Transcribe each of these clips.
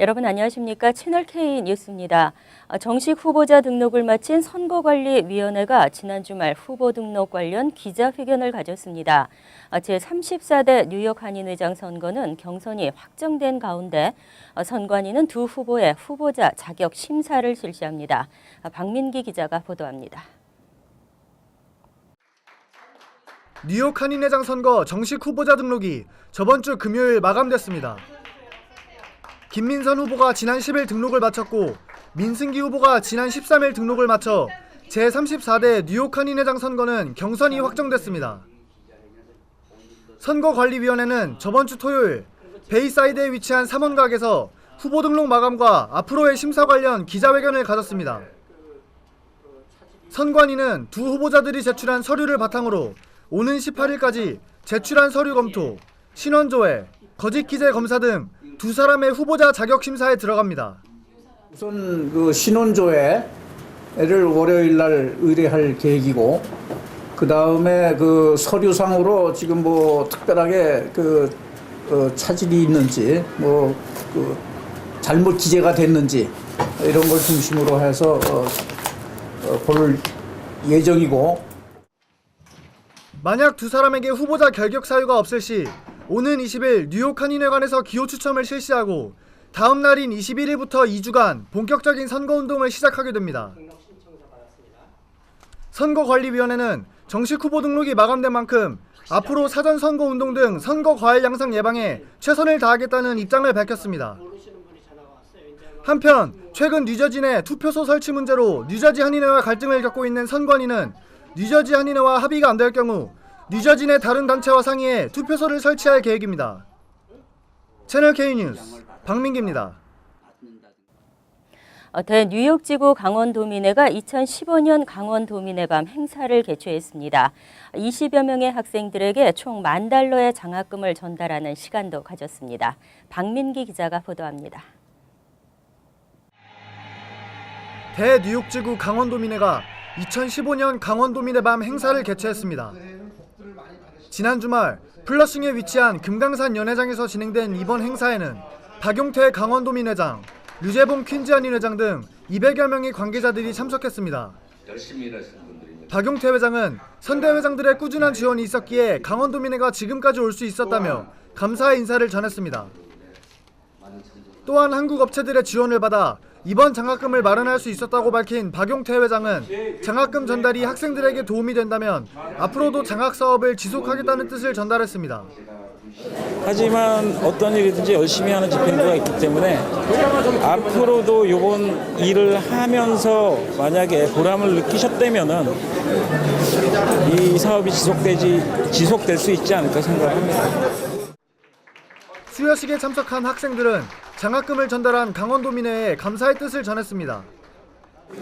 여러분 안녕하십니까? 채널K 뉴스입니다. 정식 후보자 등록을 마친 선거관리위원회가 지난 주말 후보 등록 관련 기자회견을 가졌습니다. 제34대 뉴욕 한인회장 선거는 경선이 확정된 가운데 선관위는 두 후보의 후보자 자격 심사를 실시합니다. 박민기 기자가 보도합니다. 뉴욕 한인회장 선거 정식 후보자 등록이 저번 주 금요일 마감됐습니다. 김민선 후보가 지난 10일 등록을 마쳤고 민승기 후보가 지난 13일 등록을 마쳐 제34대 뉴욕 한인회장 선거는 경선이 확정됐습니다. 선거관리위원회는 저번 주 토요일 베이사이드에 위치한 삼원각에서 후보 등록 마감과 앞으로의 심사 관련 기자회견을 가졌습니다. 선관위는 두 후보자들이 제출한 서류를 바탕으로 오는 18일까지 제출한 서류 검토, 신원 조회, 거짓 기재 검사 등 두 사람의 후보자 자격 심사에 들어갑니다. 우선 그 신원 조회를 월요일 날 의뢰할 계획이고, 그 다음에 그 서류상으로 지금 뭐 특별하게 차질이 있는지, 잘못 기재가 됐는지 이런 걸 중심으로 해서 볼 예정이고. 만약 두 사람에게 후보자 결격 사유가 없을 시 오는 20일 뉴욕 한인회관에서 기호 추첨을 실시하고 다음 날인 21일부터 2주간 본격적인 선거운동을 시작하게 됩니다. 선거관리위원회는 정식 후보 등록이 마감된 만큼 앞으로 사전 선거운동 등 선거 과열 양상 예방에 최선을 다하겠다는 입장을 밝혔습니다. 한편 최근 뉴저지 내 투표소 설치 문제로 뉴저지 한인회와 갈등을 겪고 있는 선관위는 뉴저지 한인회와 합의가 안 될 경우 뉴저지 내 다른 단체와 상의해 투표소를 설치할 계획입니다. 채널K 뉴스 박민기입니다. 대뉴욕지구 강원도민회가 2015년 강원도민회 밤 행사를 개최했습니다. 20여 명의 학생들에게 총 $10,000의 장학금을 전달하는 시간도 가졌습니다. 박민기 기자가 보도합니다. 대뉴욕지구 강원도민회가 2015년 강원도민회 밤 행사를 개최했습니다. 지난 주말 플러싱에 위치한 금강산 연회장에서 진행된 이번 행사에는 박용태 강원도민회장, 류재봉 퀸즈 한인회장 등 200여 명의 관계자들이 참석했습니다. 박용태 회장은 선대 회장들의 꾸준한 지원이 있었기에 강원도민회가 지금까지 올 수 있었다며 감사의 인사를 전했습니다. 또한 한국 업체들의 지원을 받아 이번 장학금을 마련할 수 있었다고 밝힌 박용태 회장은 장학금 전달이 학생들에게 도움이 된다면 앞으로도 장학 사업을 지속하겠다는 뜻을 전달했습니다. 하지만 어떤 일이든지 열심히 하는 집행부가 있기 때문에 앞으로도 이번 일을 하면서 만약에 보람을 느끼셨다면은 이 사업이 지속될 수 있지 않을까 생각합니다. 수여식에 참석한 학생들은 장학금을 전달한 강원도민회에 감사의 뜻을 전했습니다.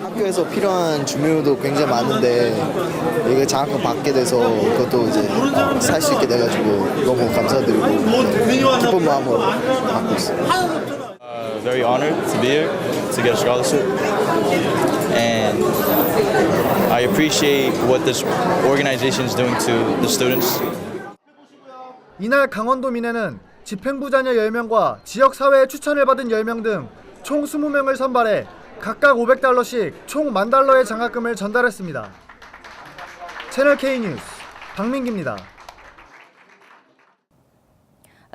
학교에서 필요한 주민도 굉장히 많은데 이거 장학금 받게 돼서 그것도 이제 살 수 있게 돼가지고 너무 감사드리고 기쁜 마음으로 받고 있습니다. Very honored to be here to get a scholarship, and I appreciate what this organization is doing to the students. 이날 강원도민회는 집행부 자녀 10명과 지역사회의 추천을 받은 10명 등 총 20명을 선발해 각각 $500씩 총 $10,000의 장학금을 전달했습니다. 채널K 뉴스 박민기입니다.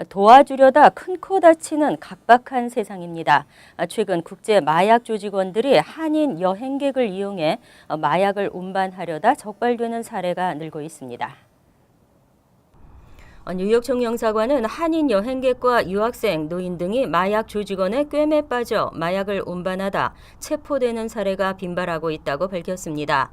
도와주려다 큰 코 다치는 각박한 세상입니다. 최근 국제 마약 조직원들이 한인 여행객을 이용해 마약을 운반하려다 적발되는 사례가 늘고 있습니다. 뉴욕 총영사관은 한인 여행객과 유학생, 노인 등이 마약 조직원의 꿰매 빠져 마약을 운반하다 체포되는 사례가 빈발하고 있다고 밝혔습니다.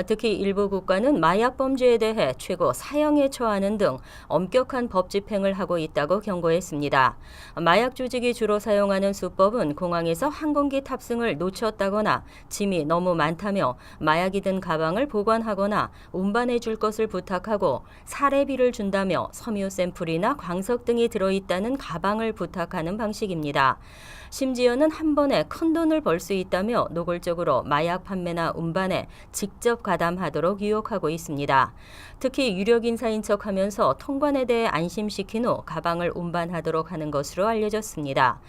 특히 일부 국가는 마약 범죄에 대해 최고 사형에 처하는 등 엄격한 법 집행을 하고 있다고 경고했습니다. 마약 조직이 주로 사용하는 수법은 공항에서 항공기 탑승을 놓쳤다거나 짐이 너무 많다며 마약이 든 가방을 보관하거나 운반해 줄 것을 부탁하고 사례비를 준다며 섬유 샘플이나 광석 등이 들어있다는 가방을 부탁하는 방식입니다. 심지어는 한 번에 큰 돈을 벌 수 있다며 노골적으로 마약 판매나 운반에 직접 가담하도록 유혹하고 있습니다. 특히 유력 인사인 척하면서 통관에 대해 안심시킨 후 가방을 운반하도록 하는 것으로 알려졌습니다.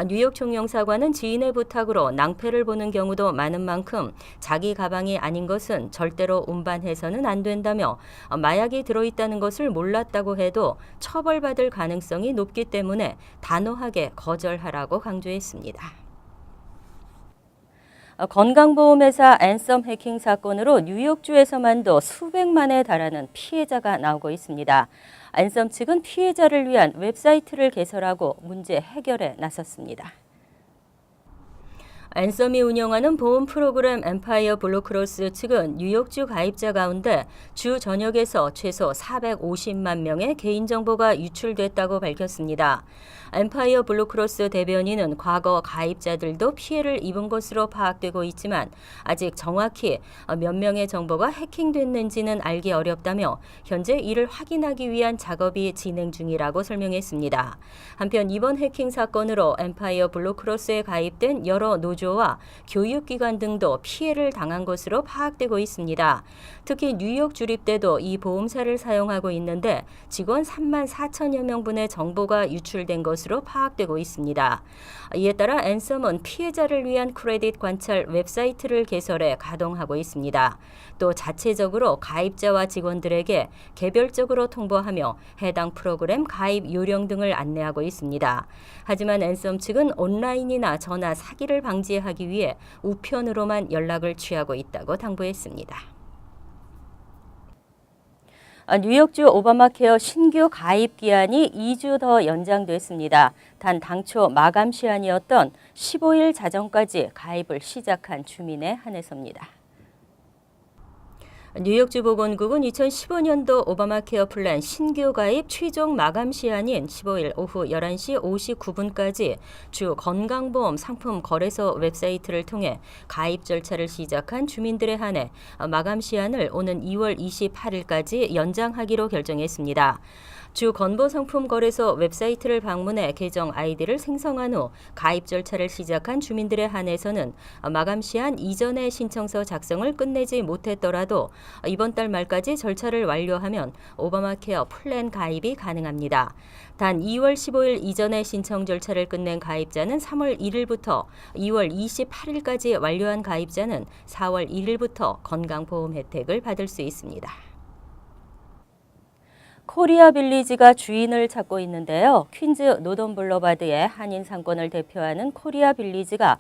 뉴욕 총영사관은 지인의 부탁으로 낭패를 보는 경우도 많은 만큼 자기 가방이 아닌 것은 절대로 운반해서는 안 된다며 마약이 들어있다는 것을 몰랐다고 해도 처벌받을 가능성이 높기 때문에 단호하게 거절하라고 강조했습니다. 건강보험회사 앤썸 해킹 사건으로 뉴욕주에서만도 수백만에 달하는 피해자가 나오고 있습니다. 앤썸 측은 피해자를 위한 웹사이트를 개설하고 문제 해결에 나섰습니다. 앤썸이 운영하는 보험 프로그램 엠파이어 블루크로스 측은 뉴욕주 가입자 가운데 주 전역에서 최소 450만 명의 개인정보가 유출됐다고 밝혔습니다. 엠파이어 블루크로스 대변인은 과거 가입자들도 피해를 입은 것으로 파악되고 있지만 아직 정확히 몇 명의 정보가 해킹됐는지는 알기 어렵다며 현재 이를 확인하기 위한 작업이 진행 중이라고 설명했습니다. 한편 이번 해킹 사건으로 엠파이어 블루크로스에 가입된 여러 노조와 교육기관 등도 피해를 당한 것으로 파악되고 있습니다. 특히 뉴욕 주립대도 이 보험사를 사용하고 있는데 직원 3만 4천여 명분의 정보가 유출된 것으로 파악되고 있습니다. 이에 따라 앤썸은 피해자를 위한 크레딧 관찰 웹사이트를 개설해 가동하고 있습니다. 또 자체적으로 가입자와 직원들에게 개별적으로 통보하며 해당 프로그램 가입 요령 등을 안내하고 있습니다. 하지만 앤썸 측은 온라인이나 전화 사기를 방지하기 위해 우편으로만 연락을 취하고 있다고 당부했습니다. 뉴욕주 오바마케어 신규 가입 기한이 2주 더 연장됐습니다. 단 당초 마감 시한이었던 15일 자정까지 가입을 시작한 주민에 한해서입니다. 뉴욕주 보건국은 2015년도 오바마케어 플랜 신규 가입 최종 마감 시한인 15일 오후 11시 59분까지 주 건강보험 상품 거래소 웹사이트를 통해 가입 절차를 시작한 주민들에 한해 마감 시한을 오는 2월 28일까지 연장하기로 결정했습니다. 주 건보상품 거래소 웹사이트를 방문해 계정 아이디를 생성한 후 가입 절차를 시작한 주민들에 한해서는 마감 시한 이전에 신청서 작성을 끝내지 못했더라도 이번 달 말까지 절차를 완료하면 오바마케어 플랜 가입이 가능합니다. 단 2월 15일 이전에 신청 절차를 끝낸 가입자는 3월 1일부터 2월 28일까지 완료한 가입자는 4월 1일부터 건강보험 혜택을 받을 수 있습니다. 코리아 빌리지가 주인을 찾고 있는데요. 퀸즈 노던 블러바드의 한인 상권을 대표하는 코리아 빌리지가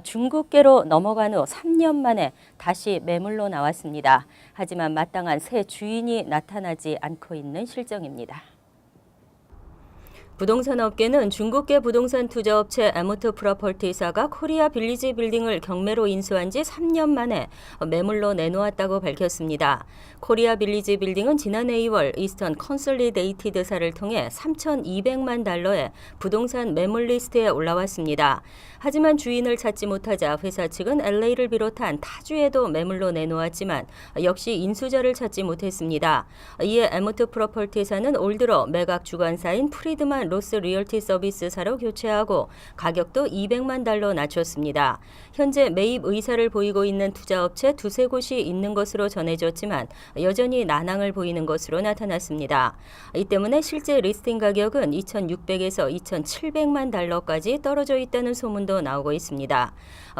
중국계로 넘어간 후 3년 만에 다시 매물로 나왔습니다. 하지만 마땅한 새 주인이 나타나지 않고 있는 실정입니다. 부동산 업계는 중국계 부동산 투자업체 에모트 프로퍼티사가 코리아 빌리지 빌딩을 경매로 인수한 지 3년 만에 매물로 내놓았다고 밝혔습니다. 코리아 빌리지 빌딩은 지난해 2월 이스턴 컨솔리데이티드사를 통해 3,200만 달러의 부동산 매물 리스트에 올라왔습니다. 하지만 주인을 찾지 못하자 회사 측은 LA를 비롯한 타주에도 매물로 내놓았지만 역시 인수자를 찾지 못했습니다. 이에 에모트 프로퍼티사는 올 들어 매각 주관사인 프리드만 로스 리얼티 서비스사로 교체하고 가격도 200만 달러 낮췄습니다. 현재 매입 의사를 보이고 있는 투자업체 두세 곳이 있는 것으로 전해졌지만 여전히 난항을 보이는 것으로 나타났습니다. 이 때문에 실제 리스팅 가격은 2,600에서 2,700만 달러까지 떨어져 있다는 소문도 나오고 있습니다.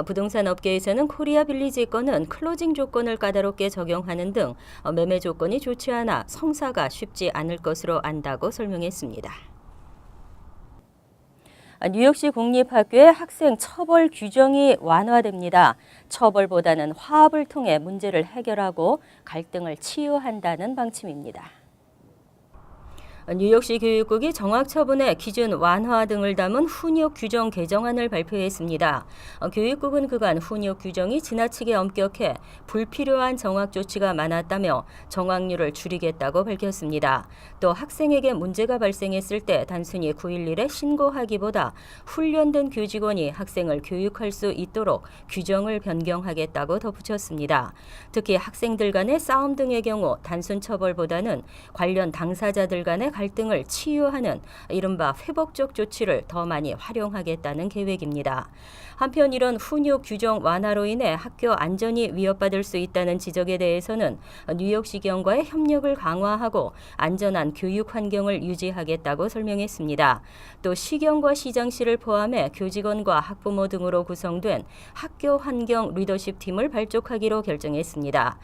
부동산 업계에서는 코리아 빌리지 건은 클로징 조건을 까다롭게 적용하는 등 매매 조건이 좋지 않아 성사가 쉽지 않을 것으로 안다고 설명했습니다. 뉴욕시 공립학교의 학생 처벌 규정이 완화됩니다. 처벌보다는 화합을 통해 문제를 해결하고 갈등을 치유한다는 방침입니다. 뉴욕시 교육국이 정학처분의 기준 완화 등을 담은 훈육 규정 개정안을 발표했습니다. 교육국은 그간 훈육 규정이 지나치게 엄격해 불필요한 정학 조치가 많았다며 정학률을 줄이겠다고 밝혔습니다. 또 학생에게 문제가 발생했을 때 단순히 911에 신고하기보다 훈련된 교직원이 학생을 교육할 수 있도록 규정을 변경하겠다고 덧붙였습니다. 특히 학생들 간의 싸움 등의 경우 단순 처벌보다는 관련 당사자들 간의 갈등을 치유하는 이른바 회복적 조치를 더 많이 활용하겠다는 계획입니다. 한편 이런 훈육 규정 완화로 인해 학교 안전이 위협받을 수 있다는 지적에 대해서는 뉴욕시경과의 협력을 강화하고 안전한 교육 환경을 유지하겠다고 설명했습니다. 또 시경과 시장시를 포함해 교직원과 학부모 등으로 구성된 학교 환경 리더십 팀을 발족하기로 결정했습니다.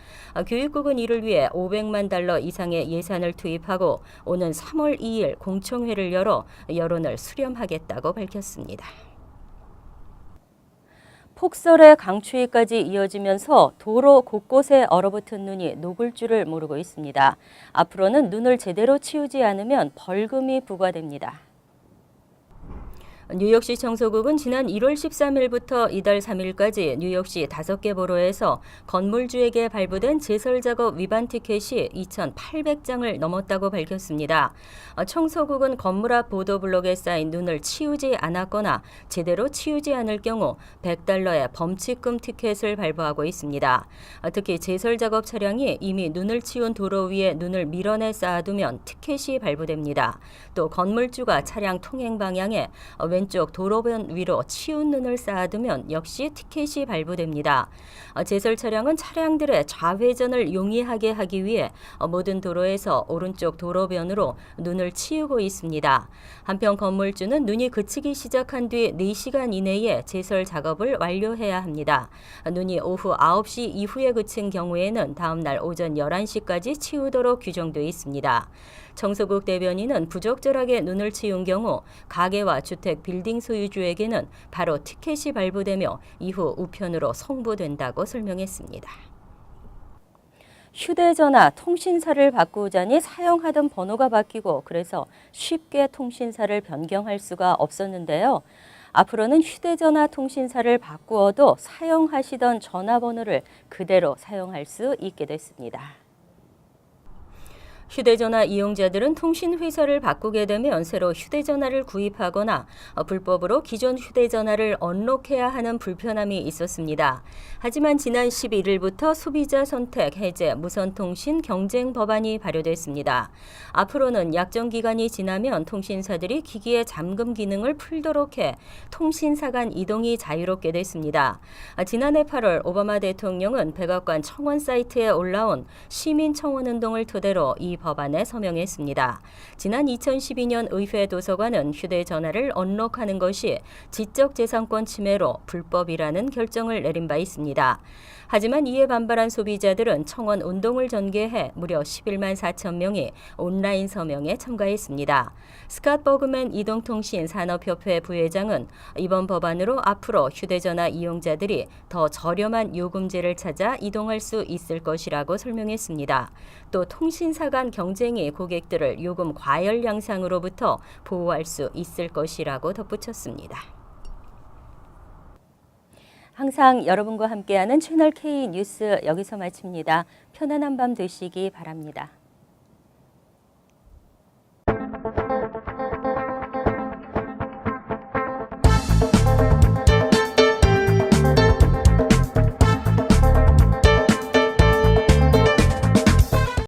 교육국은 이를 위해 $500만 이상의 예산을 투입하고 오는 3월 2일 공청회를 열어 여론을 수렴하겠다고 밝혔습니다. 폭설의 강추위까지 이어지면서 도로 곳곳에 얼어붙은 눈이 녹을 줄을 모르고 있습니다. 앞으로는 눈을 제대로 치우지 않으면 벌금이 부과됩니다. 뉴욕시 청소국은 지난 1월 13일부터 이달 3일까지 뉴욕시 5개 보로에서 건물주에게 발부된 제설작업 위반 티켓이 2,800장을 넘었다고 밝혔습니다. 청소국은 건물 앞 보도블록에 쌓인 눈을 치우지 않았거나 제대로 치우지 않을 경우 $100의 범칙금 티켓을 발부하고 있습니다. 특히 제설작업 차량이 이미 눈을 치운 도로 위에 눈을 밀어내 쌓아두면 티켓이 발부됩니다. 또 건물주가 차량 통행 방향에 왼쪽 도로변 위로 치운 눈을 쌓아두면 역시 티켓이 발부됩니다. 제설 차량은 차량들의 좌회전을 용이하게 하기 위해 모든 도로에서 오른쪽 도로변으로 눈을 치우고 있습니다. 한편 건물주는 눈이 그치기 시작한 뒤 4시간 이내에 제설 작업을 완료해야 합니다. 눈이 오후 9시 이후에 그친 경우에는 다음 날 오전 11시까지 치우도록 규정되어 있습니다. 청소국 대변인은 부적절하게 눈을 치운 경우 가게와 주택 빌딩 소유주에게는 바로 티켓이 발부되며 이후 우편으로 송부된다고 설명했습니다. 휴대전화, 통신사를 바꾸자니 사용하던 번호가 바뀌고 그래서 쉽게 통신사를 변경할 수가 없었는데요. 앞으로는 휴대전화 통신사를 바꾸어도 사용하시던 전화번호를 그대로 사용할 수 있게 됐습니다. 휴대전화 이용자들은 통신회사를 바꾸게 되면 새로 휴대전화를 구입하거나 불법으로 기존 휴대전화를 언록해야 하는 불편함이 있었습니다. 하지만 지난 11일부터 소비자 선택 해제 무선통신 경쟁 법안이 발효됐습니다. 앞으로는 약정 기간이 지나면 통신사들이 기기의 잠금 기능을 풀도록 해 통신사 간 이동이 자유롭게 됐습니다. 지난해 8월 오바마 대통령은 백악관 청원 사이트에 올라온 시민청원운동을 토대로 이 법안에 서명했습니다. 지난 2012년 의회 도서관은 휴대전화를 언록하는 것이 지적재산권 침해로 불법이라는 결정을 내린 바 있습니다. 하지만 이에 반발한 소비자들은 청원 운동을 전개해 무려 11만 4천 명이 온라인 서명에 참가했습니다. 스캇 버그맨 이동통신 산업협회 부회장은 이번 법안으로 앞으로 휴대전화 이용자들이 더 저렴한 요금제를 찾아 이동할 수 있을 것이라고 설명했습니다. 또 통신사 간 경쟁이 고객들을 요금 과열 양상으로부터 보호할 수 있을 것이라고 덧붙였습니다. 항상 여러분과 함께하는 채널 K 뉴스 여기서 마칩니다. 편안한 밤 되시기 바랍니다.